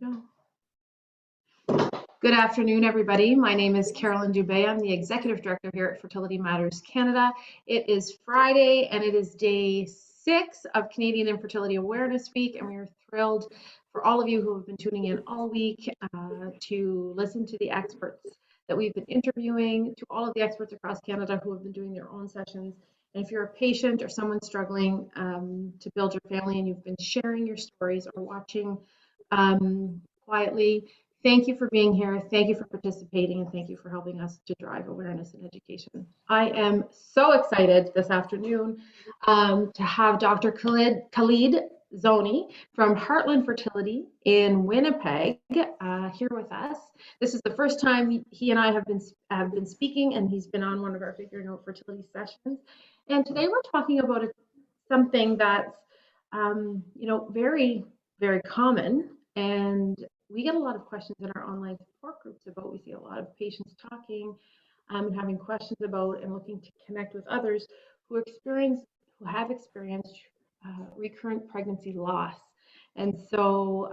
go. Good afternoon, everybody. My name is Carolyn Dubé. I'm the Executive Director here at Fertility Matters Canada. It is Friday and it is day 6 of Canadian Infertility Awareness Week, and we are thrilled for all of you who have been tuning in all week to listen to the experts that we've been interviewing, to all of the experts across Canada who have been doing their own sessions. And if you're a patient or someone struggling to build your family and you've been sharing your stories or watching quietly, thank you for being here. Thank you for participating, and thank you for helping us to drive awareness and education. I am so excited this afternoon to have Dr. Khalid Zohni from Heartland Fertility in Winnipeg here with us. This is the first time he and I have been speaking, and he's been on one of our Figuring Out Fertility sessions. And today we're talking about something that's very, very common, and we get a lot of questions in our online support groups about. We see a lot of patients talking and having questions about and looking to connect with others who have experienced recurrent pregnancy loss. And so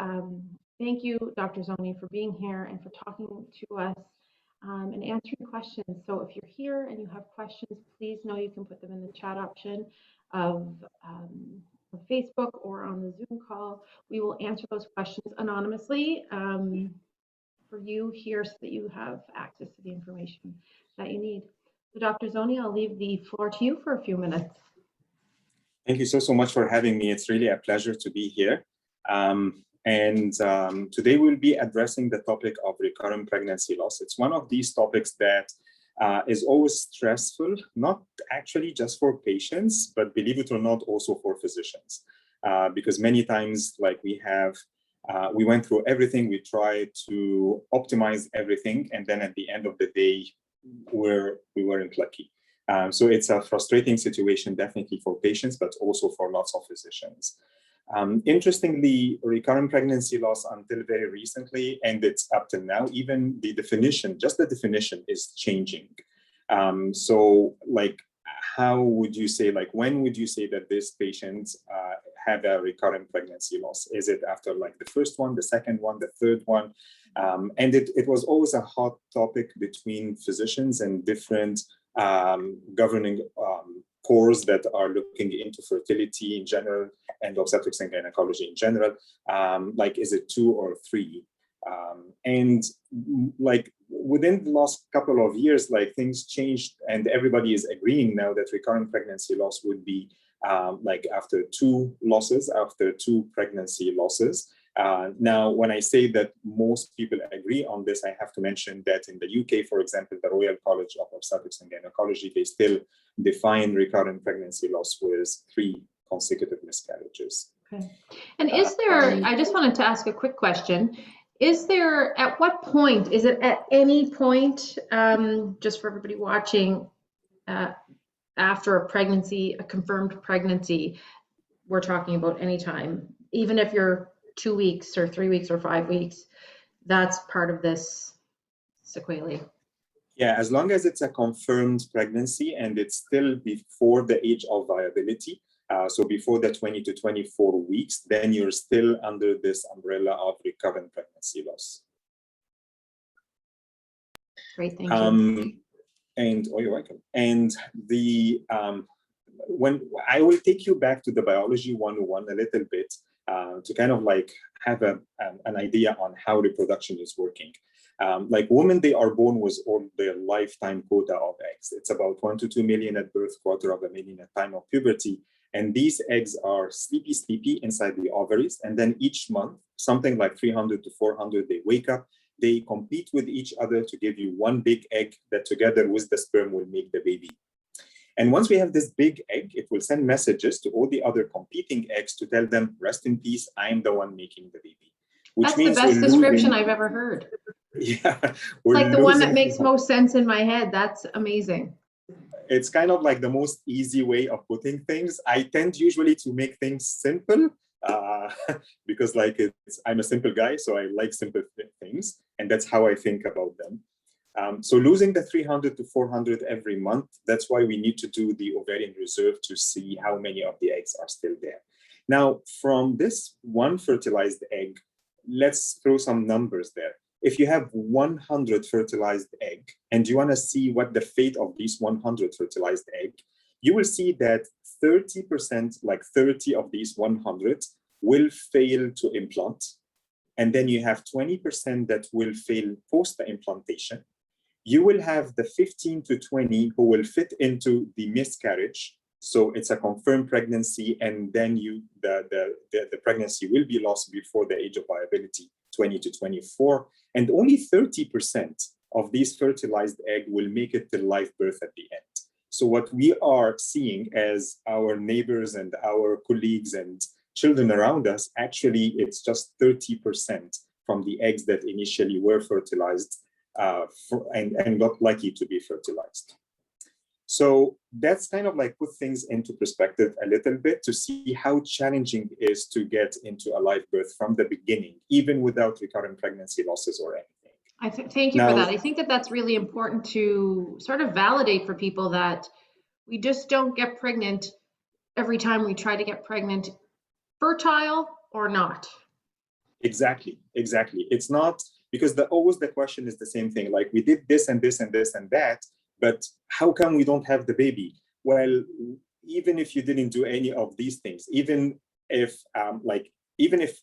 thank you, Dr. Zohni, for being here and for talking to us and answering questions. So if you're here and you have questions, please know you can put them in the chat option of Facebook or on the Zoom call. We will answer those questions anonymously for you here so that you have access to the information that you need. So Dr. Zohni, I'll leave the floor to you for a few minutes. Thank you so much for having me. It's really a pleasure to be here. Today we'll be addressing the topic of recurrent pregnancy loss. It's one of these topics that is always stressful, not actually just for patients, but believe it or not, also for physicians. Because many times, like we went through everything, we tried to optimize everything, and then at the end of the day, we weren't lucky. So it's a frustrating situation, definitely for patients, but also for lots of physicians. Interestingly, recurrent pregnancy loss until very recently, and it's up to now, even the definition, just the definition is changing. So like, how would you say, like, when would you say that this patient had a recurrent pregnancy loss? Is it after like the first one, the second one, the third one? And it was always a hot topic between physicians and different governing cores that are looking into fertility in general and obstetrics and gynecology in general. Like, is it 2 or 3? And like within the last couple of years, like things changed, and everybody is agreeing now that recurrent pregnancy loss would be like after 2 losses, after 2 pregnancy losses. Now, when I say that most people agree on this, I have to mention that in the UK, for example, the Royal College of Obstetrics and Gynecology, they still define recurrent pregnancy loss with 3 consecutive miscarriages. Okay. And is there, I just wanted to ask a quick question. Is there, at what point, is it at any point, just for everybody watching, after a pregnancy, a confirmed pregnancy, we're talking about any time, even if you're 2 weeks or 3 weeks or 5 weeks, that's part of this sequelae? Yeah, as long as it's a confirmed pregnancy and it's still before the age of viability, so before the 20 to 24 weeks, then you're still under this umbrella of recurrent pregnancy loss. Great, thank you. And you're welcome. And when I will take you back to the biology 101 a little bit to kind of like have an idea on how reproduction is working. Like women, they are born with all their lifetime quota of eggs. It's about 1 to 2 million at birth, 250,000 at time of puberty. And these eggs are sleepy inside the ovaries. And then each month, something like 300 to 400, they wake up, they compete with each other to give you one big egg that together with the sperm will make the baby. And once we have this big egg, it will send messages to all the other competing eggs to tell them, rest in peace, I am the one making the baby. Which That's means the best description I've ever heard. Yeah. Like the one that makes most sense in my head. That's amazing. It's kind of like the most easy way of putting things. I tend usually to make things simple because like I'm a simple guy, so I like simple things, and that's how I think about them. So losing the 300 to 400 every month, that's why we need to do the ovarian reserve to see how many of the eggs are still there. Now, from this one fertilized egg, let's throw some numbers there. If you have 100 fertilized egg and you want to see what the fate of these 100 fertilized egg, you will see that 30%, like 30 of these 100 will fail to implant. And then you have 20% that will fail post the implantation. You will have the 15 to 20 who will fit into the miscarriage. So it's a confirmed pregnancy, and then the pregnancy will be lost before the age of viability, 20 to 24. And only 30% of these fertilized egg will make it to live birth at the end. So what we are seeing as our neighbors and our colleagues and children around us, actually, it's just 30% from the eggs that initially were fertilized and got lucky to be fertilized. So that's kind of like put things into perspective a little bit to see how challenging it is to get into a live birth from the beginning, even without recurrent pregnancy losses or anything. Thank you for that. I think that that's really important to sort of validate for people that we just don't get pregnant every time we try to get pregnant, fertile or not. Exactly. It's not, because always the question is the same thing, like we did this and this and this and that, but how come we don't have the baby? Well, even if you didn't do any of these things, even if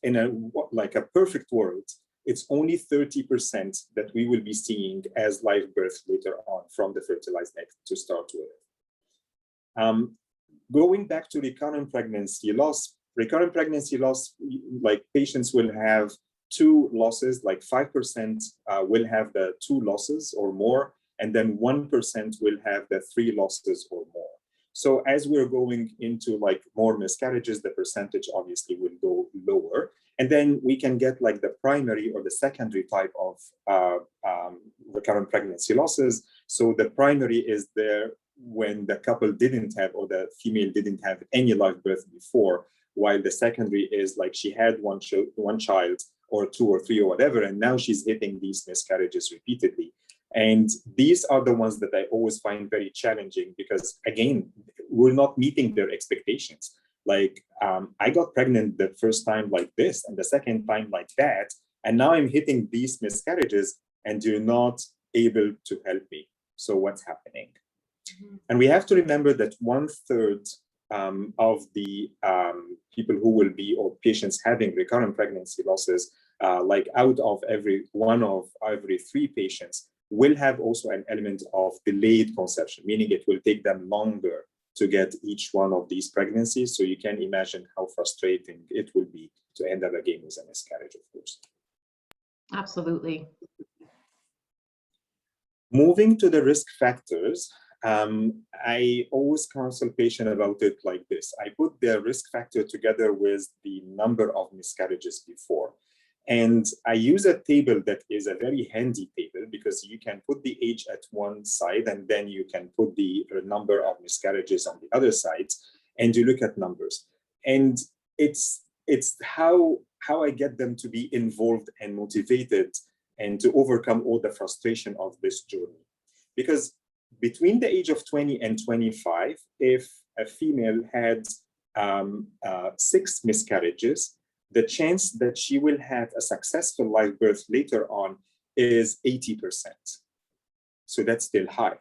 in a perfect world, it's only 30% that we will be seeing as live birth later on from the fertilized egg to start with. Going back to recurrent pregnancy loss, like patients will have 2 losses, like 5% will have the 2 losses or more, and then 1% will have the 3 losses or more. So as we're going into like more miscarriages, the percentage obviously will go lower. And then we can get like the primary or the secondary type of recurrent pregnancy losses. So the primary is there when the couple didn't have, or the female didn't have any live birth before, while the secondary is like she had one child or 2 or 3 or whatever, and now she's hitting these miscarriages repeatedly. And these are the ones that I always find very challenging because, again, we're not meeting their expectations. Like, I got pregnant the first time like this and the second time like that, and now I'm hitting these miscarriages and you're not able to help me. So what's happening? Mm-hmm. And we have to remember that 1/3 of the people who will be, or patients having recurrent pregnancy losses, like out of every 1 of every 3 patients, will have also an element of delayed conception, meaning it will take them longer to get each one of these pregnancies. So you can imagine how frustrating it will be to end up again with a miscarriage, of course. Absolutely. Moving to the risk factors, I always counsel patients about it like this. I put the risk factor together with the number of miscarriages before. And I use a table that is a very handy table because you can put the age at one side and then you can put the number of miscarriages on the other side, and you look at numbers. And it's how I get them to be involved and motivated and to overcome all the frustration of this journey. Because between the age of 20 and 25, if a female had 6 miscarriages, the chance that she will have a successful live birth later on is 80%. So that's still high.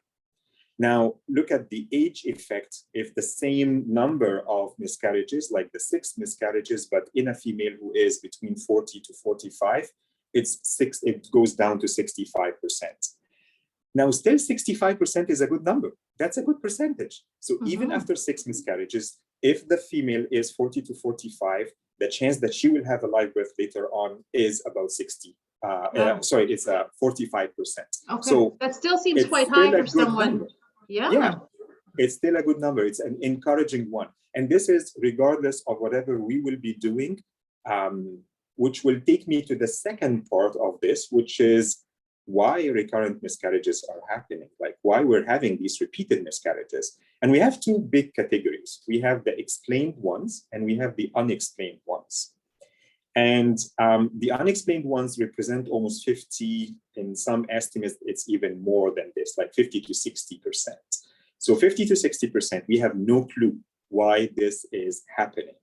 Now, look at the age effect. If the same number of miscarriages, like the 6 miscarriages, but in a female who is between 40 to 45, it goes down to 65%. Now, still 65% is a good number. That's a good percentage. So even after 6 miscarriages, if the female is 40 to 45, the chance that she will have a live birth later on is about 45%. Okay. So that still seems quite high for someone. Yeah, it's still a good number. It's an encouraging one. And this is regardless of whatever we will be doing, which will take me to the second part of this, which is why recurrent miscarriages are happening, like why we're having these repeated miscarriages. And we have 2 big categories. We have the explained ones and we have the unexplained ones. And the unexplained ones represent almost 50, in some estimates, it's even more than this, like 50 to 60%. So 50 to 60%, we have no clue why this is happening.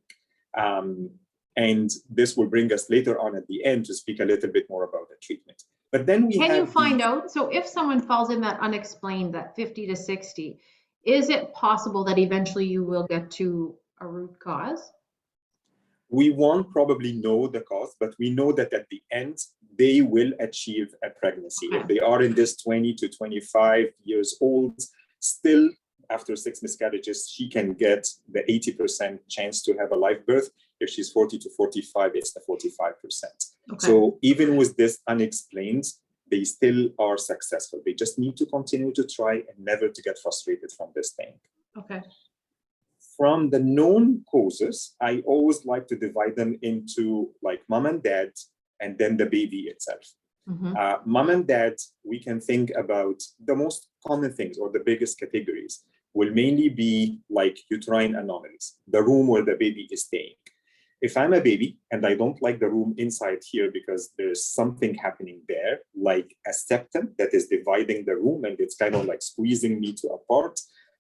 And this will bring us later on at the end to speak a little bit more about the treatment. But then we Can you find out? So if someone falls in that unexplained, that 50 to 60, is it possible that eventually you will get to a root cause? We won't probably know the cause, but we know that at the end, they will achieve a pregnancy. Okay. If they are in this 20 to 25 years old, still after 6 miscarriages, she can get the 80% chance to have a live birth. If she's 40 to 45, it's the 45%. Okay. So even with this unexplained, they still are successful. They just need to continue to try and never to get frustrated from this thing. Okay. From the known causes, I always like to divide them into like mom and dad, and then the baby itself. Mm-hmm. Mom and dad, we can think about the most common things or the biggest categories will mainly be like uterine anomalies, the room where the baby is staying. If I'm a baby and I don't like the room inside here because there's something happening there, like a septum that is dividing the room and it's kind of like squeezing me to apart,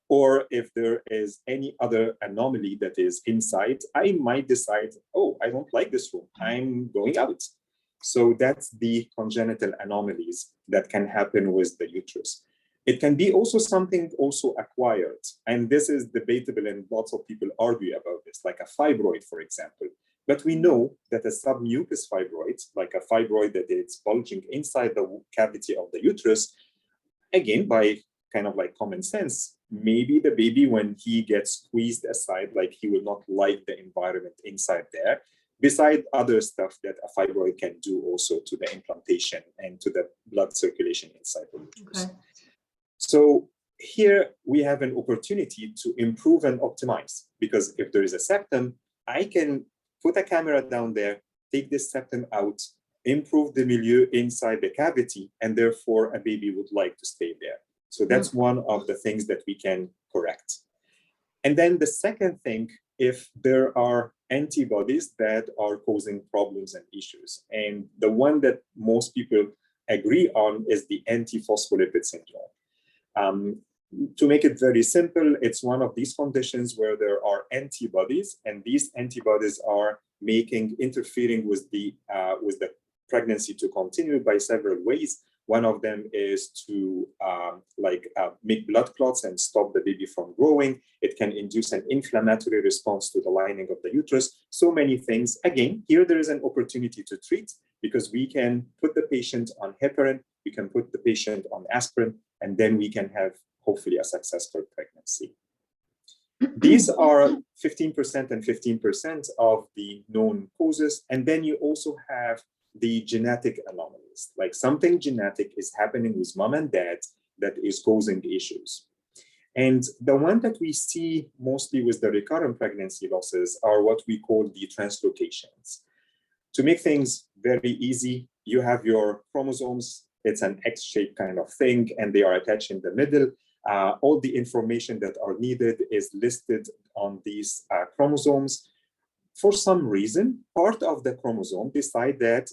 or if there is any other anomaly that is inside, I might decide, oh, I don't like this room, I'm going out. So that's the congenital anomalies that can happen with the uterus. It can be also something also acquired. And this is debatable and lots of people argue about this, like a fibroid, for example. But we know that a submucous fibroid, like a fibroid that is bulging inside the cavity of the uterus, again, by kind of like common sense, maybe the baby, when he gets squeezed aside, like he will not like the environment inside there, beside other stuff that a fibroid can do also to the implantation and to the blood circulation inside the uterus. Okay. So here we have an opportunity to improve and optimize, because if there is a septum, I can put a camera down there, take this septum out, improve the milieu inside the cavity, and therefore a baby would like to stay there. So that's one of the things that we can correct. And then the second thing, if there are antibodies that are causing problems and issues. And the one that most people agree on is the antiphospholipid syndrome. To make it very simple, it's one of these conditions where there are antibodies, and these antibodies are interfering with the pregnancy to continue by several ways. One of them is to make blood clots and stop the baby from growing. It can induce an inflammatory response to the lining of the uterus. So many things. Again, here there is an opportunity to treat, because we can put the patient on heparin, we can put the patient on aspirin, and then we can have hopefully a successful pregnancy. These are 15% and 15% of the known causes. And then you also have the genetic anomalies, like something genetic is happening with mom and dad that is causing issues. And the one that we see mostly with the recurrent pregnancy losses are what we call the translocations. To make things very easy, you have your chromosomes, it's an X-shaped kind of thing, and they are attached in the middle. All the information that are needed is listed on these chromosomes. For some reason, part of the chromosome decide that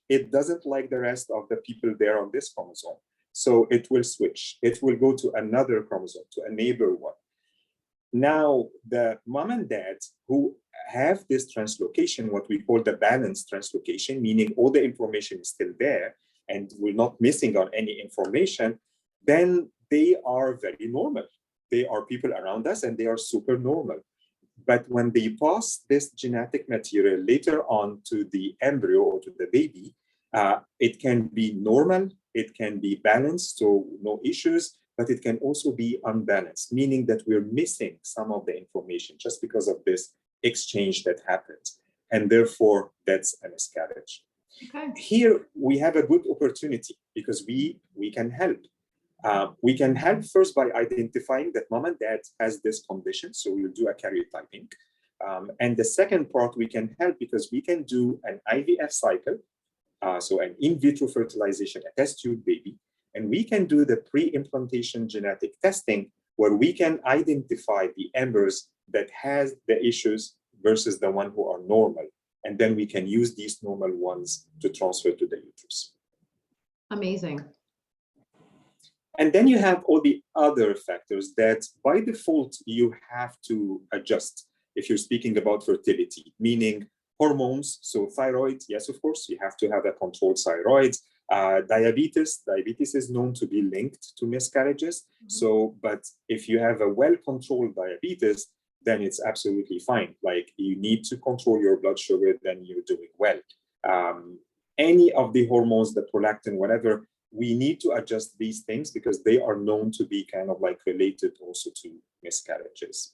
it doesn't like the rest of the people there on this chromosome. So it will switch. It will go to another chromosome, to a neighbor one. Now, the mom and dad who have this translocation, what we call the balanced translocation, meaning all the information is still there and we're not missing on any information, then they are very normal. They are people around us and they are super normal. But when they pass this genetic material later on to the embryo or to the baby, it can be normal, it can be balanced, so no issues, but it can also be unbalanced, meaning that we're missing some of the information just because of this exchange that happens. And therefore, that's a miscarriage. Okay. Here, we have a good opportunity because we can help. We can help first by identifying that mom and dad has this condition, so we'll do a karyotyping. And the second part, we can help because we can do an IVF cycle, so an in vitro fertilization, a test tube baby, and we can do the pre-implantation genetic testing where we can identify the embryos that has the issues versus the one who are normal. And then we can use these normal ones to transfer to the uterus. Amazing. And then you have all the other factors that by default you have to adjust if you're speaking about fertility, meaning Hormones, so thyroid, yes, of course, you have to have a controlled thyroid. Diabetes is known to be linked to miscarriages. So, but if you have a well-controlled diabetes, then it's absolutely fine. Like, you need to control your blood sugar, then you're doing well. Any of the hormones, the prolactin, whatever, we need to adjust these things because they are known to be kind of like related also to miscarriages.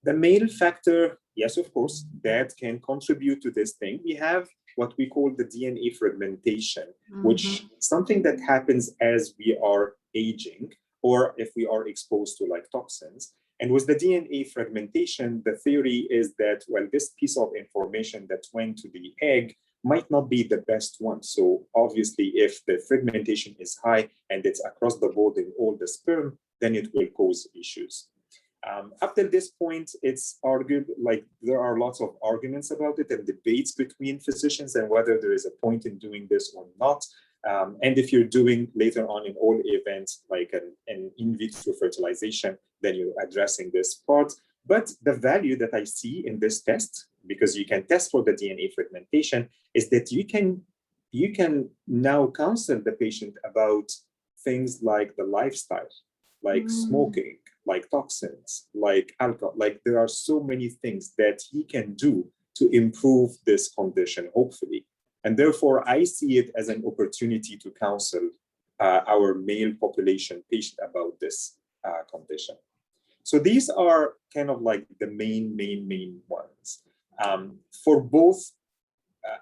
The male factor, yes, of course, that can contribute to this thing. We have what we call the DNA fragmentation, which something that happens as we are aging or if we are exposed to like toxins. And with the DNA fragmentation, the theory is that, well, this piece of information that went to the egg might not be the best one. So obviously, if the fragmentation is high and it's across the board in all the sperm, then it will cause issues. Up till this point, it's argued, like there are lots of arguments about it and debates between physicians and whether there is a point in doing this or not. And if you're doing later on in all events, like an in vitro fertilization, then you're addressing this part. But the value that I see in this test, because you can test for the DNA fragmentation, is that you can now counsel the patient about things like the lifestyle, like smoking, like toxins, like alcohol. Like, there are so many things that he can do to improve this condition, hopefully. And therefore, I see it as an opportunity to counsel our male population patient about this condition. So these are kind of like the main ones. For both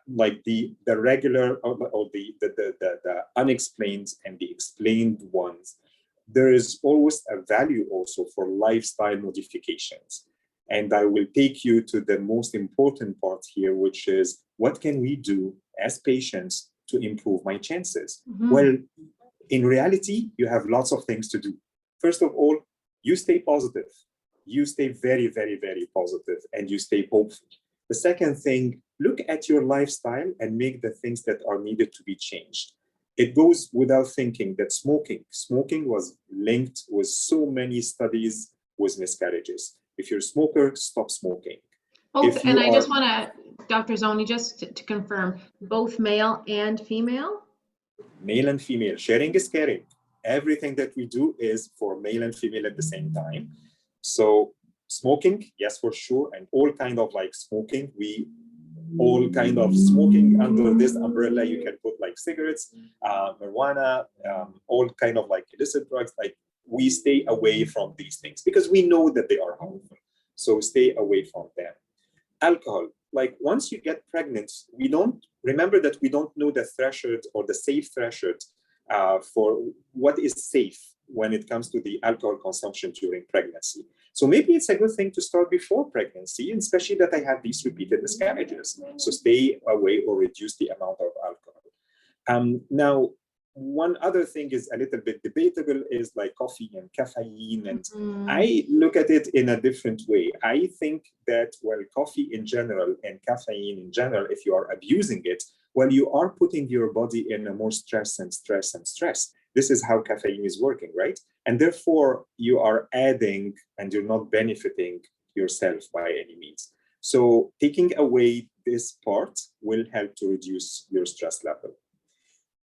like the regular or the unexplained and the explained ones, there is always a value also for lifestyle modifications. And I will take you to the most important part here, which is what can we do as patients to improve my chances? Well, in reality, you have lots of things to do. First of all, you stay positive. You stay very, very, very positive, and you stay hopeful. The second thing, look at your lifestyle and make the things that are needed to be changed. It goes without thinking that smoking was linked with so many studies with miscarriages. If you're a smoker, stop smoking. And I just want to, Dr. Zohni, just to confirm, both male and female? Male and female. Sharing is caring. Everything that we do is for male and female at the same time. So smoking, yes, for sure. And all kind of like smoking, all kind of smoking under this umbrella, you can put like cigarettes, marijuana, all kind of like illicit drugs. Like, we stay away from these things because we know that they are harmful. So stay away from them. Alcohol, like once you get pregnant, we don't know the threshold or the safe threshold for what is safe when it comes to the alcohol consumption during pregnancy. So maybe it's a good thing to start before pregnancy, and especially that I have these repeated miscarriages. So stay away or reduce the amount of alcohol. Now, one other thing is a little bit debatable is like coffee and caffeine. And I look at it in a different way. I think that, well, coffee in general and caffeine in general, if you are abusing it, well, you are putting your body in a more stress. This is how caffeine is working, right? And therefore, you are adding and you're not benefiting yourself by any means. So taking away this part will help to reduce your stress level.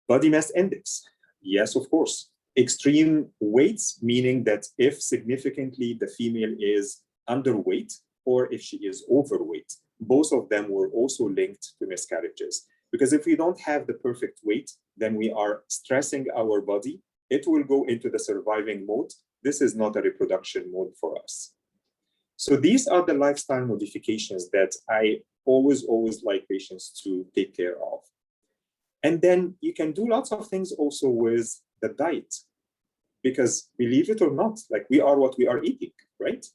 Body mass index, yes, of course. Extreme weights, meaning that if significantly the female is underweight or if she is overweight, both of them were also linked to miscarriages. Because if we don't have the perfect weight, then we are stressing our body. It will go into the surviving mode. This is not a reproduction mode for us. So these are the lifestyle modifications that I always like patients to take care of. And then you can do lots of things also with the diet, because believe it or not, like, we are what we are eating, right?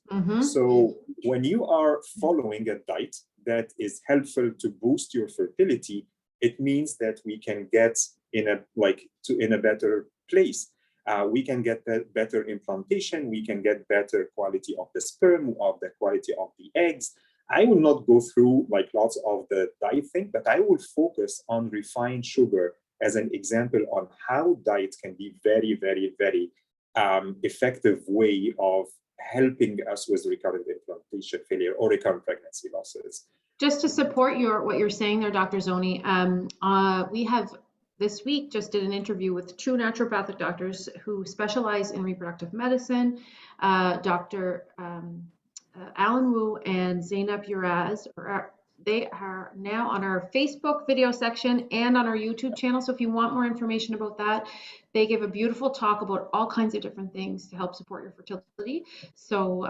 So when you are following a diet that is helpful to boost your fertility, it means that we can get in a better place. We can get better implantation. We can get better quality of the sperm, of the quality of the eggs. I will not go through like lots of the diet thing, but I will focus on refined sugar as an example on how diet can be very, very, very effective way of helping us with recurrent implantation failure or recurrent pregnancy losses. Just to support what you're saying there, Dr. Zohni, we have this week just did an interview with two naturopathic doctors who specialize in reproductive medicine, Dr. Alan Wu and Zainab Uraz. They are now on our Facebook video section and on our YouTube channel. So if you want more information about that, they give a beautiful talk about all kinds of different things to help support your fertility. So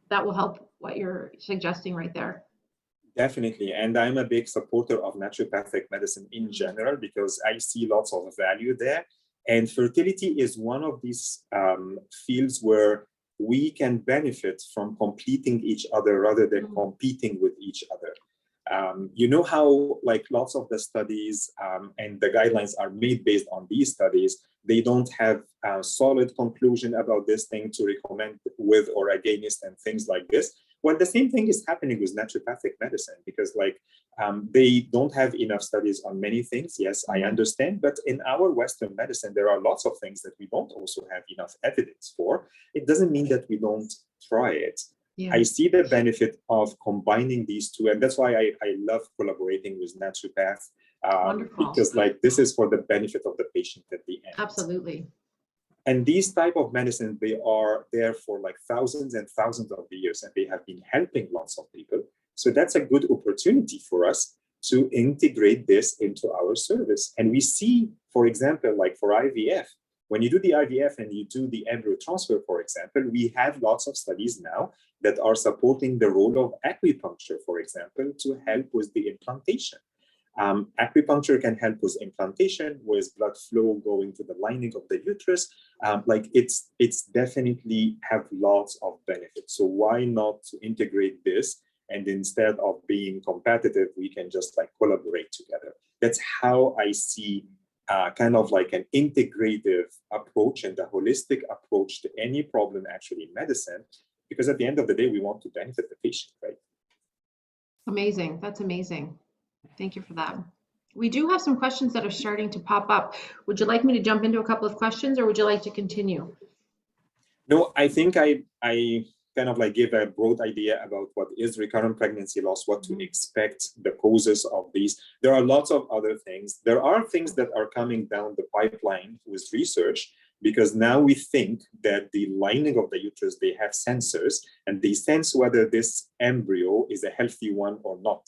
that will help what you're suggesting right there. Definitely. And I'm a big supporter of naturopathic medicine in general because I see lots of value there. And fertility is one of these fields where we can benefit from completing each other rather than competing with each other. You know how like lots of the studies and the guidelines are made based on these studies, they don't have a solid conclusion about this thing to recommend with or against and things like this. Well, the same thing is happening with naturopathic medicine because like they don't have enough studies on many things. Yes, I understand. But in our Western medicine, there are lots of things that we don't also have enough evidence for. It doesn't mean that we don't try it. Yeah. I see the benefit of combining these two. And that's why I love collaborating with naturopaths because like this is for the benefit of the patient at the end. Absolutely. And these type of medicines, they are there for like thousands and thousands of years, and they have been helping lots of people. So that's a good opportunity for us to integrate this into our service. And we see, for example, like for IVF, when you do the IVF and you do the embryo transfer, for example, we have lots of studies now that are supporting the role of acupuncture, for example, to help with the implantation. Acupuncture can help with implantation, with blood flow going to the lining of the uterus. Like it's definitely have lots of benefits. So why not to integrate this? And instead of being competitive, we can just like collaborate together. That's how I see kind of like an integrative approach and a holistic approach to any problem actually in medicine. Because at the end of the day, we want to benefit the patient, right? Amazing. That's amazing. Thank you for that. We do have some questions that are starting to pop up. Would you like me to jump into a couple of questions or would you like to continue? No, I think I kind of like give a broad idea about what is recurrent pregnancy loss, what to expect, the causes of these. There are lots of other things. There are things that are coming down the pipeline with research because now we think that the lining of the uterus, they have sensors and they sense whether this embryo is a healthy one or not.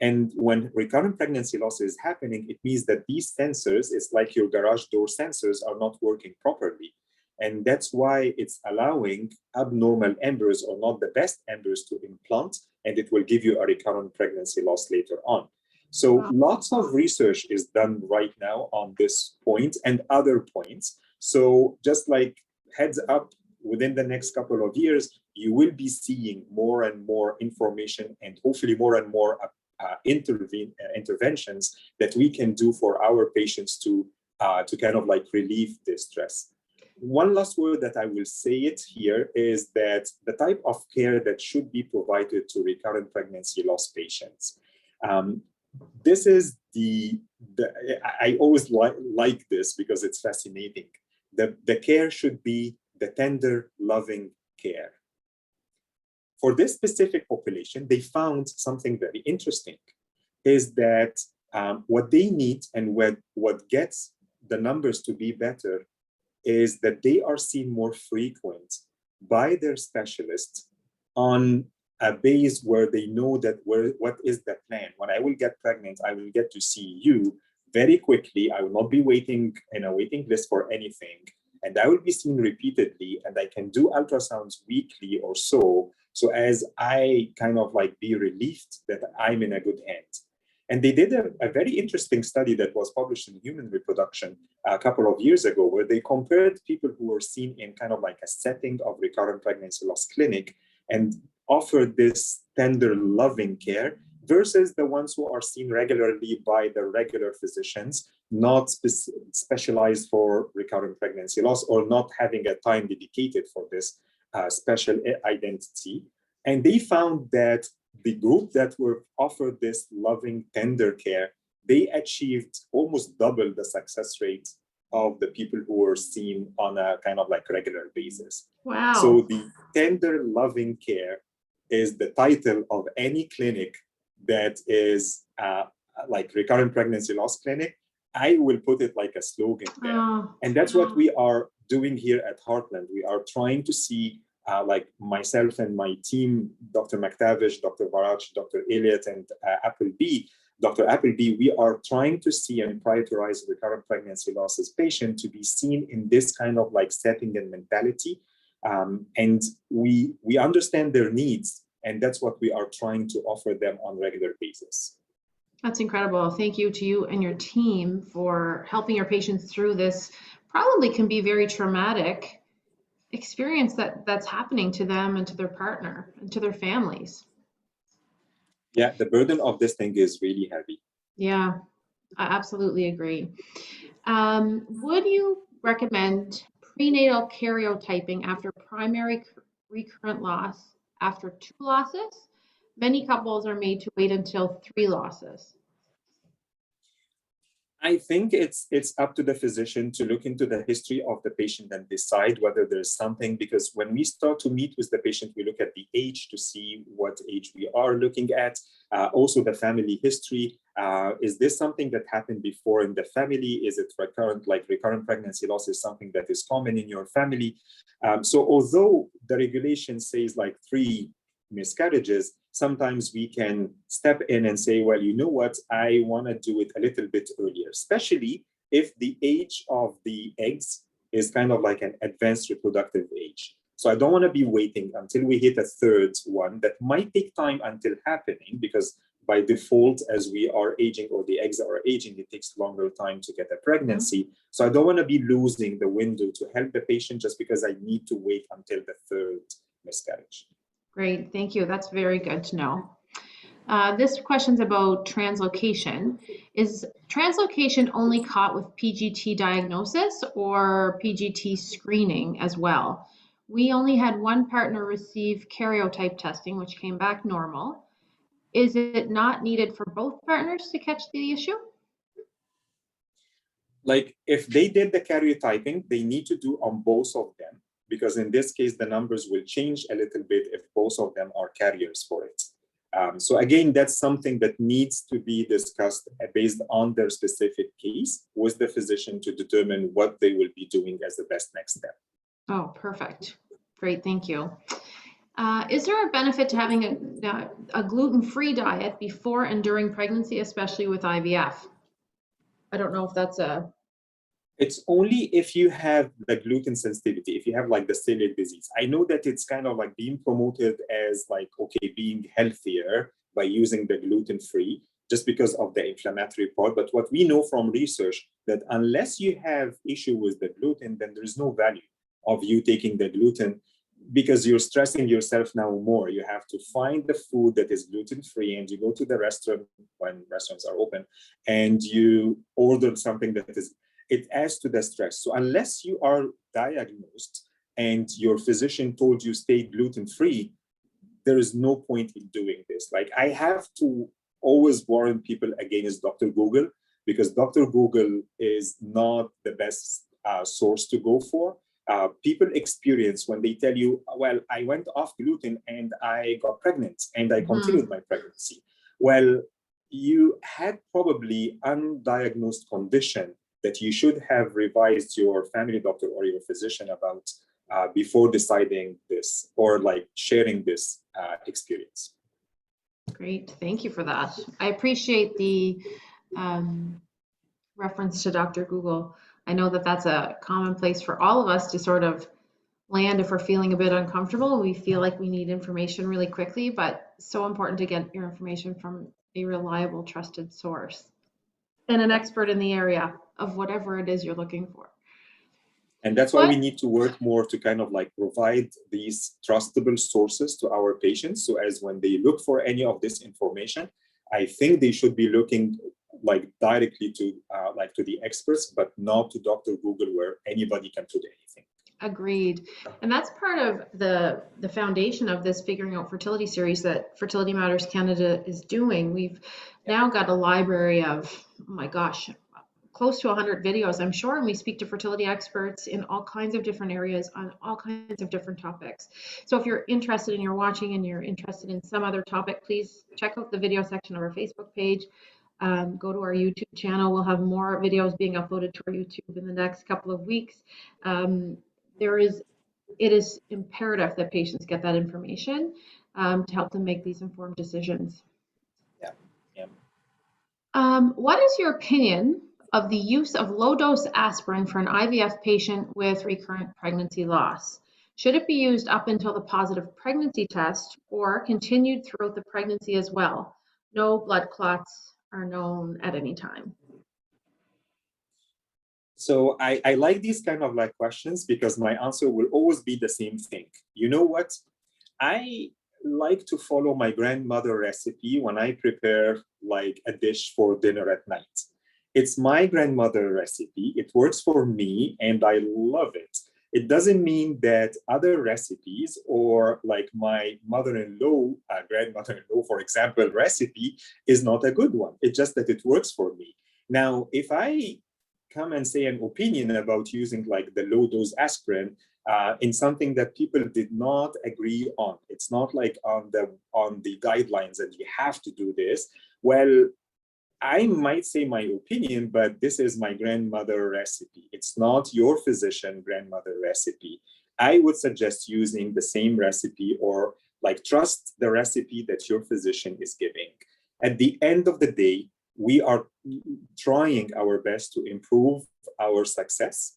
And when recurrent pregnancy loss is happening, it means that these sensors, it's like your garage door sensors, are not working properly. And that's why it's allowing abnormal embryos or not the best embryos to implant, and it will give you a recurrent pregnancy loss later on. So lots of research is done right now on this point and other points. So just like heads up, within the next couple of years, you will be seeing more and more information and hopefully more and more interventions that we can do for our patients to kind of like relieve this stress. One last word that I will say it here is that the type of care that should be provided to recurrent pregnancy loss patients. This is I always like this because it's fascinating. The care should be the tender, loving care. For this specific population, they found something very interesting, is that what they need and what gets the numbers to be better is that they are seen more frequent by their specialists on a base where they know that what is the plan. When I will get pregnant, I will get to see you very quickly. I will not be waiting in a waiting list for anything. And I will be seen repeatedly, and I can do ultrasounds weekly or so as I kind of like be relieved that I'm in a good hands. And they did a very interesting study that was published in Human Reproduction a couple of years ago, where they compared people who were seen in kind of like a setting of recurrent pregnancy loss clinic and offered this tender, loving care versus the ones who are seen regularly by the regular physicians, not specialized for recurrent pregnancy loss or not having a time dedicated for this special identity. And they found that the group that were offered this loving, tender care, they achieved almost double the success rate of the people who were seen on a kind of like regular basis. Wow. So the tender, loving care is the title of any clinic that is like recurrent pregnancy loss clinic, I will put it like a slogan there. And that's what we are doing here at Heartland. We are trying to see, like myself and my team, Dr. McTavish, Dr. Barach, Dr. Elliott, and Dr. Appleby, we are trying to see and prioritize recurrent pregnancy losses patient to be seen in this kind of like setting and mentality. And we understand their needs, and that's what we are trying to offer them on a regular basis. That's incredible. Thank you to you and your team for helping your patients through this probably can be very traumatic experience that's happening to them and to their partner and to their families. Yeah, the burden of this thing is really heavy. Yeah, I absolutely agree. Would you recommend prenatal karyotyping after primary recurrent loss after 2 losses? Many couples are made to wait until 3 losses. I think it's up to the physician to look into the history of the patient and decide whether there's something, because when we start to meet with the patient, we look at the age to see what age we are looking at. Also the family history. Is this something that happened before in the family? Is it recurrent, like recurrent pregnancy loss is something that is common in your family? So although the regulation says like 3 miscarriages, sometimes we can step in and say, well, you know what, I want to do it a little bit earlier, especially if the age of the eggs is kind of like an advanced reproductive age. So I don't want to be waiting until we hit a 3rd one that might take time until happening, because by default, as we are aging or the eggs are aging, it takes longer time to get a pregnancy. So I don't want to be losing the window to help the patient just because I need to wait until the 3rd miscarriage. Great, thank you. That's very good to know. This question's about translocation. Is translocation only caught with PGT diagnosis or PGT screening as well? We only had one partner receive karyotype testing, which came back normal. Is it not needed for both partners to catch the issue? Like if they did the karyotyping, they need to do on both of them, because in this case, the numbers will change a little bit if both of them are carriers for it. So again, that's something that needs to be discussed based on their specific case with the physician to determine what they will be doing as the best next step. Oh, perfect. Great, thank you. Is there a benefit to having a gluten-free diet before and during pregnancy, especially with IVF? I don't know if that's a... It's only if you have the gluten sensitivity, if you have like the celiac disease. I know that it's kind of like being promoted as like, okay, being healthier by using the gluten-free just because of the inflammatory part. But what we know from research that unless you have issue with the gluten, then there's no value of you taking the gluten, because you're stressing yourself now more. You have to find the food that is gluten-free, and you go to the restaurant when restaurants are open and you order something that is, it adds to the stress. So unless you are diagnosed and your physician told you stay gluten-free, there is no point in doing this. Like I have to always warn people against Dr. Google, because Dr. Google is not the best source to go for. People experience when they tell you, well, I went off gluten and I got pregnant and I continued my pregnancy. Well, you had probably undiagnosed condition that you should have revised your family doctor or your physician about before deciding this or like sharing this experience. Great, thank you for that. I appreciate the reference to Dr. Google. I know that that's a common place for all of us to sort of land if we're feeling a bit uncomfortable. We feel like we need information really quickly, but it's so important to get your information from a reliable, trusted source and an expert in the area of whatever it is you're looking for. And that's why we need to work more to kind of like provide these trustable sources to our patients. So as when they look for any of this information, I think they should be looking like directly to like to the experts, but not to Dr. Google where anybody can put anything. Agreed. And that's part of the foundation of this Figuring Out Fertility series that Fertility Matters Canada is doing. We've now got a library of, oh my gosh, close to 100 videos, I'm sure, and we speak to fertility experts in all kinds of different areas on all kinds of different topics. So if you're interested and you're watching and you're interested in some other topic, please check out the video section of our Facebook page. Go to our YouTube channel. We'll have more videos being uploaded to our YouTube in the next couple of weeks. It is imperative that patients get that information to help them make these informed decisions. What is your opinion of the use of low-dose aspirin for an IVF patient with recurrent pregnancy loss? Should it be used up until the positive pregnancy test or continued throughout the pregnancy as well? No blood clots are known at any time. So I like these kind of like questions because my answer will always be the same thing. You know what? I like to follow my grandmother recipe when I prepare like a dish for dinner at night. It's my grandmother recipe. It works for me and I love it. It doesn't mean that other recipes or like my mother-in-law, grandmother-in-law, for example, recipe is not a good one. It's just that it works for me. Now, if I come and say an opinion about using like the low dose aspirin in something that people did not agree on, it's not like on the guidelines that you have to do this. Well, I might say my opinion, but this is my grandmother recipe. It's not your physician grandmother recipe. I would suggest using the same recipe or like trust the recipe that your physician is giving. At the end of the day, we are trying our best to improve our success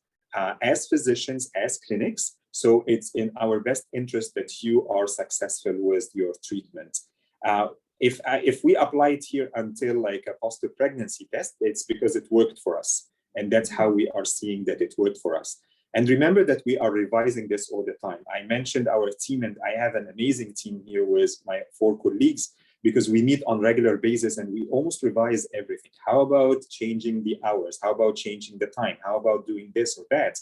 as physicians, as clinics. So it's in our best interest that you are successful with your treatment. If we apply it here until like a positive pregnancy test, it's because it worked for us. And that's how we are seeing that it worked for us. And remember that we are revising this all the time. I mentioned our team, and I have an amazing team here with my 4 colleagues, because we meet on regular basis and we almost revise everything. How about changing the hours? How about changing the time? How about doing this or that?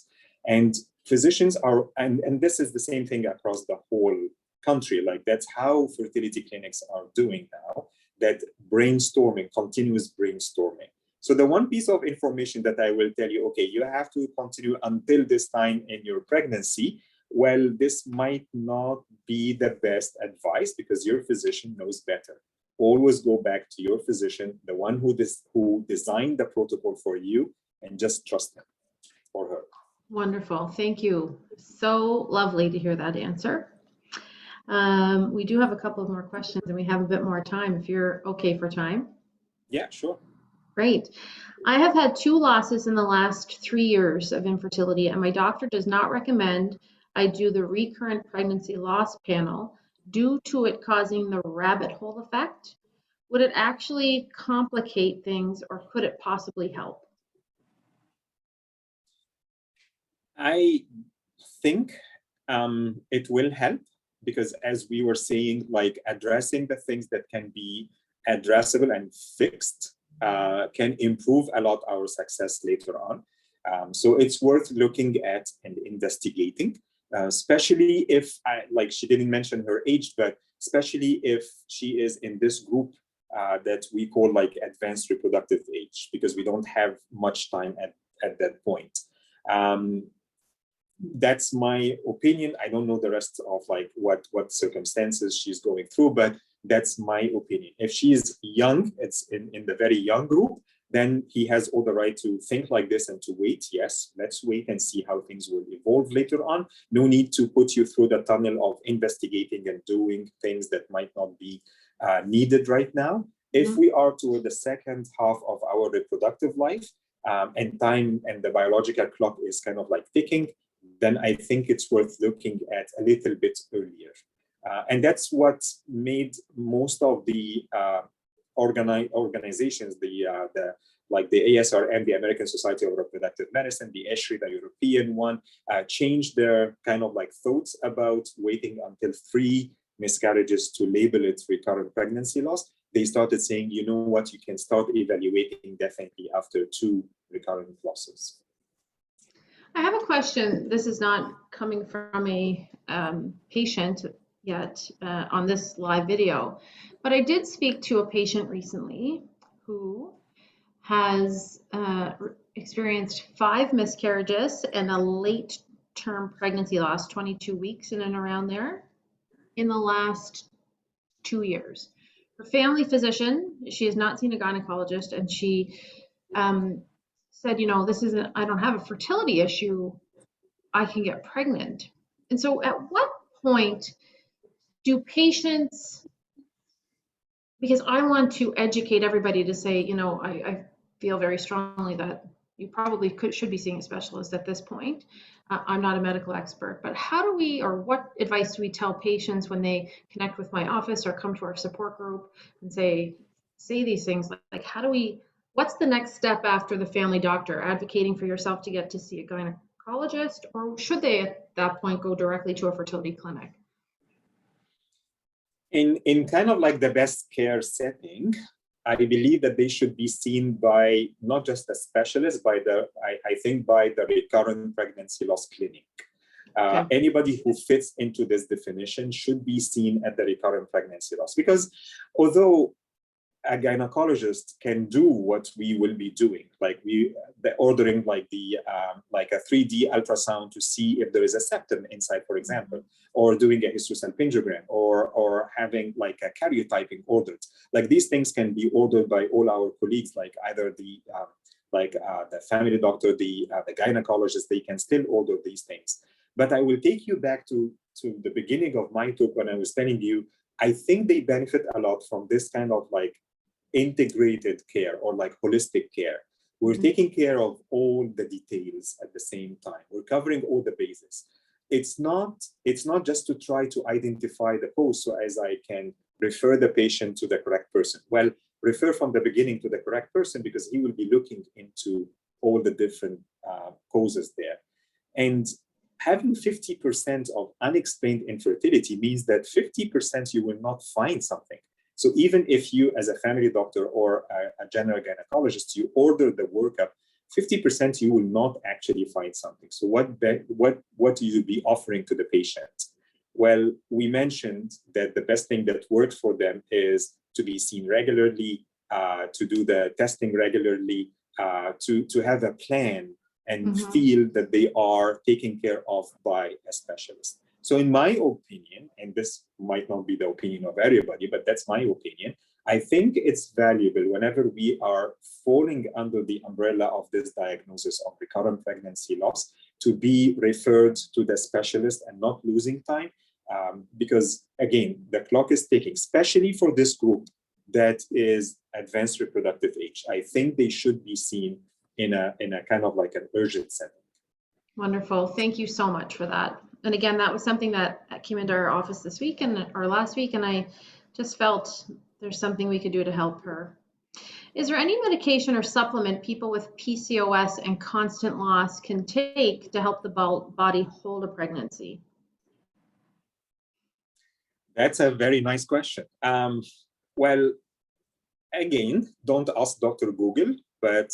And physicians are, and this is the same thing across the whole country. Like that's how fertility clinics are doing now, that brainstorming, continuous brainstorming. So the one piece of information that I will tell you, okay, you have to continue until this time in your pregnancy. Well, this might not be the best advice because your physician knows better. Always go back to your physician, the one who designed the protocol for you, and just trust him or her. Wonderful. Thank you. So lovely to hear that answer. We do have a couple of more questions and we have a bit more time if you're okay for time. Yeah, sure. Great. I have had 2 losses in the last 3 years of infertility, and my doctor does not recommend I do the recurrent pregnancy loss panel due to it causing the rabbit hole effect. Would it actually complicate things or could it possibly help? I think it will help because, as we were saying, like addressing the things that can be addressable and fixed can improve a lot our success later on. So it's worth looking at and investigating, especially if, like she didn't mention her age, but especially if she is in this group that we call like advanced reproductive age, because we don't have much time at that point. That's my opinion. I don't know the rest of like what circumstances she's going through, but that's my opinion. If she is young, it's in the very young group, then he has all the right to think like this and to wait. Yes, let's wait and see how things will evolve later on. No need to put you through the tunnel of investigating and doing things that might not be needed right now. If we are toward the second half of our reproductive life and time and the biological clock is kind of like ticking, then I think it's worth looking at a little bit earlier. And that's what made most of the organizations, like the ASRM, the American Society of Reproductive Medicine, the ESHRI, the European one, changed their kind of like thoughts about waiting until 3 miscarriages to label it recurrent pregnancy loss. They started saying, you know what, you can start evaluating definitely after 2 recurrent losses. I have a question. This is not coming from a patient yet on this live video, but I did speak to a patient recently who has experienced 5 miscarriages and a late-term pregnancy loss, 22 weeks in and around there, in the last 2 years. Her family physician, she has not seen a gynecologist, and she said, you know, this isn't, I don't have a fertility issue, I can get pregnant. And so at what point do patients, because I want to educate everybody to say, you know, I feel very strongly that you probably should be seeing a specialist at this point. I'm not a medical expert, but how do we, or what advice do we tell patients when they connect with my office or come to our support group and say these things like how do we, what's the next step after the family doctor? Advocating for yourself to get to see a gynecologist, or should they at that point go directly to a fertility clinic? In kind of like the best care setting, I believe that they should be seen by not just a specialist, by I think by the recurrent pregnancy loss clinic. Okay. Anybody who fits into this definition should be seen at the recurrent pregnancy loss, because although a gynecologist can do what we will be doing, like ordering like a 3D ultrasound to see if there is a septum inside, for example, or doing a hysterosalpingogram, or having like a karyotyping ordered. Like these things can be ordered by all our colleagues, like either the family doctor, the gynecologist. They can still order these things. But I will take you back to the beginning of my talk when I was telling you, I think they benefit a lot from this kind of like integrated care or like holistic care. We're taking care of all the details at the same time. We're covering all the bases. It's not just to try to identify the cause so as I can refer the patient to the correct person. Well, refer from the beginning to the correct person because he will be looking into all the different causes there. And having 50% of unexplained infertility means that 50% you will not find something. So even if you, as a family doctor or a general gynecologist, you order the workup, 50% you will not actually find something. So what do you be offering to the patient? Well, we mentioned that the best thing that works for them is to be seen regularly, to do the testing regularly, to have a plan and feel that they are taken care of by a specialist. So in my opinion, and this might not be the opinion of everybody, but that's my opinion, I think it's valuable whenever we are falling under the umbrella of this diagnosis of recurrent pregnancy loss to be referred to the specialist and not losing time. Because again, the clock is ticking, especially for this group that is advanced reproductive age. I think they should be seen in a kind of like an urgent setting. Wonderful. Thank you so much for that. And again, that was something that came into our office this week or last week, and I just felt there's something we could do to help her. Is there any medication or supplement people with PCOS and constant loss can take to help the body hold a pregnancy? That's a very nice question. Well, again, don't ask Dr. Google, but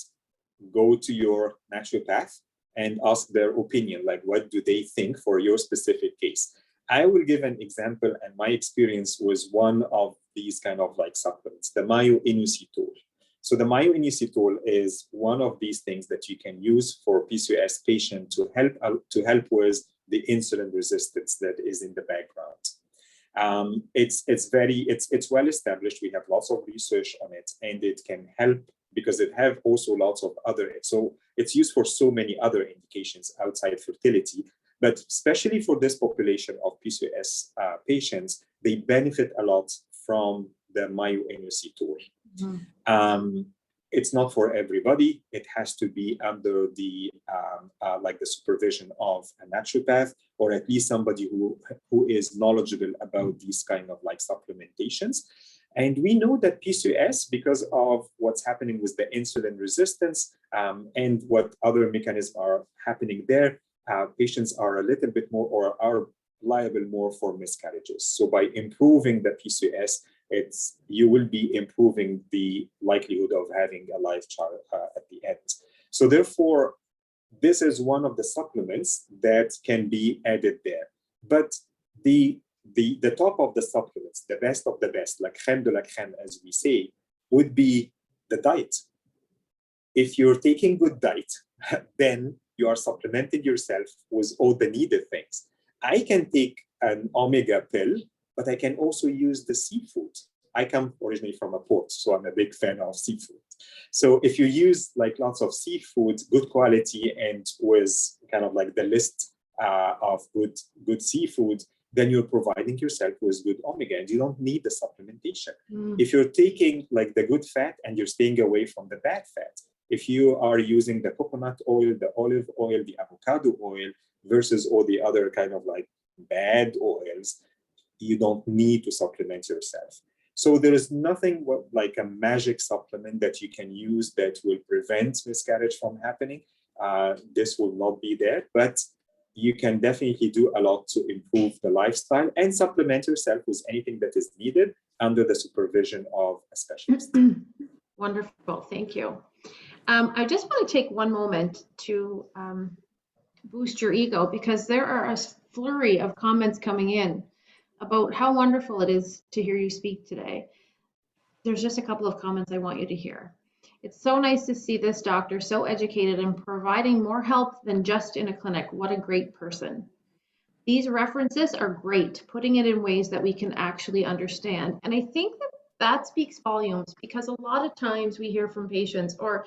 go to your naturopath and ask their opinion, like what do they think for your specific case. I will give an example, and my experience was one of these kind of like supplements, the myo-inositol. So the myo-inositol is one of these things that you can use for PCOS patient to help with the insulin resistance that is in the background. It's well established. We have lots of research on it, and it can help because it have also lots of other, so it's used for so many other indications outside fertility, but especially for this population of PCOS patients, they benefit a lot from the myo-inositol. It's not for everybody. It has to be under the like the supervision of a naturopath, or at least somebody who is knowledgeable about these kind of like supplementations. And we know that PCOS, because of what's happening with the insulin resistance and what other mechanisms are happening there, patients are a little bit more or are liable more for miscarriages. So by improving the PCOS, you will be improving the likelihood of having a live child at the end. So therefore, this is one of the supplements that can be added there. But the top of the supplements, the best of the best, like crème de la crème, as we say, would be the diet. If you're taking good diet, then you are supplementing yourself with all the needed things. I can take an omega pill, but I can also use the seafood. I come originally from a port, so I'm a big fan of seafood. So if you use like lots of seafood, good quality, and with kind of like the list of good seafood, then you're providing yourself with good omega, and you don't need the supplementation. If you're taking like the good fat and you're staying away from the bad fat, if you are using the coconut oil, the olive oil, the avocado oil versus all the other kind of like bad oils, you don't need to supplement yourself. So there is nothing like a magic supplement that you can use that will prevent miscarriage from happening. This will not be there, but you can definitely do a lot to improve the lifestyle and supplement yourself with anything that is needed under the supervision of a specialist. Wonderful, thank you. I just want to take one moment to boost your ego, because there are a flurry of comments coming in about how wonderful it is to hear you speak today. There's just a couple of comments I want you to hear. It's so nice to see this doctor so educated and providing more help than just in a clinic. What a great person. These references are great, putting it in ways that we can actually understand. And I think that speaks volumes, because a lot of times we hear from patients, or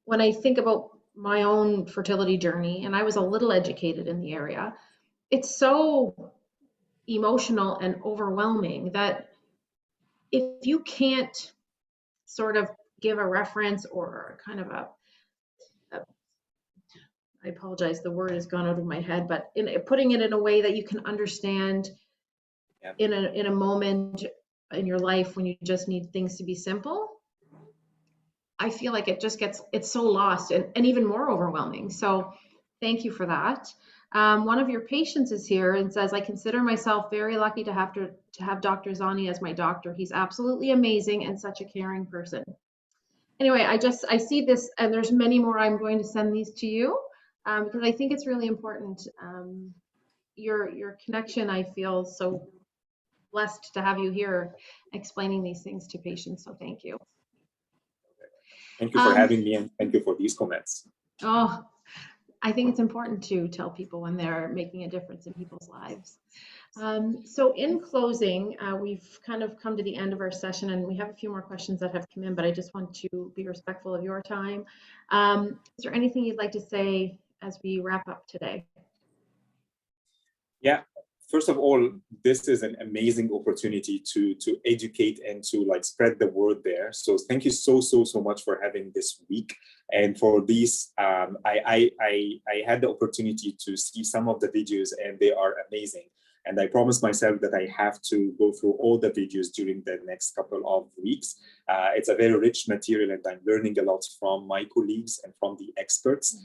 when I think about my own fertility journey, and I was a little educated in the area, it's so emotional and overwhelming that if you can't sort of give a reference or kind of I apologize, the word has gone out of my head, but putting it in a way that you can understand in a moment in your life when you just need things to be simple, I feel like it's so lost and even more overwhelming. So thank you for that. One of your patients is here and says, I consider myself very lucky to have Dr. Zohni as my doctor. He's absolutely amazing and such a caring person. Anyway, I see this, and there's many more. I'm going to send these to you because I think it's really important. Your connection, I feel so blessed to have you here explaining these things to patients. So thank you. Thank you for having me, and thank you for these comments. Oh, I think it's important to tell people when they're making a difference in people's lives. So in closing, we've kind of come to the end of our session, and we have a few more questions that have come in, but I just want to be respectful of your time. Is there anything you'd like to say as we wrap up today? Yeah. First of all, this is an amazing opportunity to educate and to like spread the word there. So thank you so much for having this week. And for these, I had the opportunity to see some of the videos, and they are amazing. And I promised myself that I have to go through all the videos during the next couple of weeks. It's a very rich material, and I'm learning a lot from my colleagues and from the experts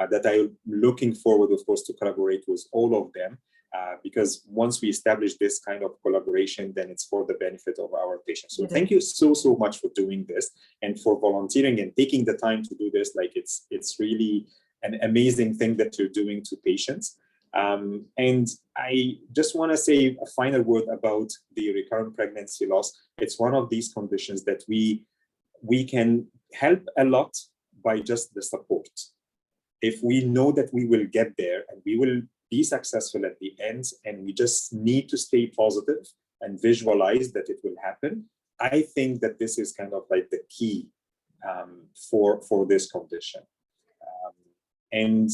that I'm looking forward, of course, to collaborate with all of them. Because once we establish this kind of collaboration, then it's for the benefit of our patients. So thank you so much for doing this and for volunteering and taking the time to do this. Like it's really an amazing thing that you're doing to patients. And I just want to say a final word about the recurrent pregnancy loss. It's one of these conditions that we can help a lot by just the support. If we know that we will get there and we will be successful at the end, and we just need to stay positive and visualize that it will happen, I think that this is kind of like the key for this condition. And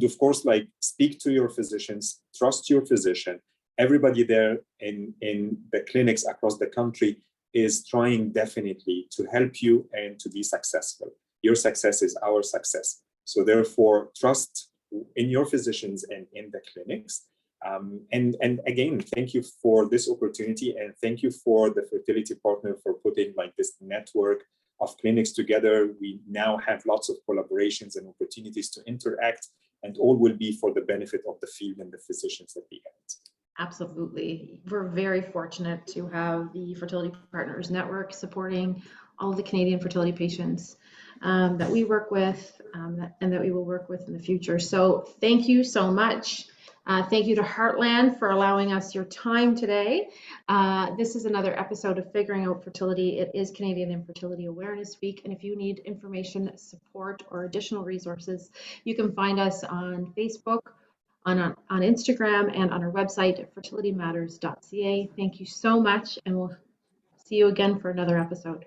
of course, like, speak to your physicians, trust your physician. Everybody there in the clinics across the country is trying definitely to help you and to be successful. Your success is our success. So therefore, trust in your physicians and in the clinics. And again, thank you for this opportunity, and thank you for the Fertility Partner for putting like this network of clinics together. We now have lots of collaborations and opportunities to interact, and all will be for the benefit of the field and the physicians at the end. Absolutely. We're very fortunate to have the Fertility Partners Network supporting all of the Canadian fertility patients that we work with and that we will work with in the future. So thank you so much. Thank you to Heartland for allowing us your time today. This is another episode of Figuring Out Fertility. It is Canadian Infertility Awareness Week, and if you need information, support, or additional resources, you can find us on Facebook, on Instagram, and on our website at fertilitymatters.ca. Thank you so much, and we'll see you again for another episode.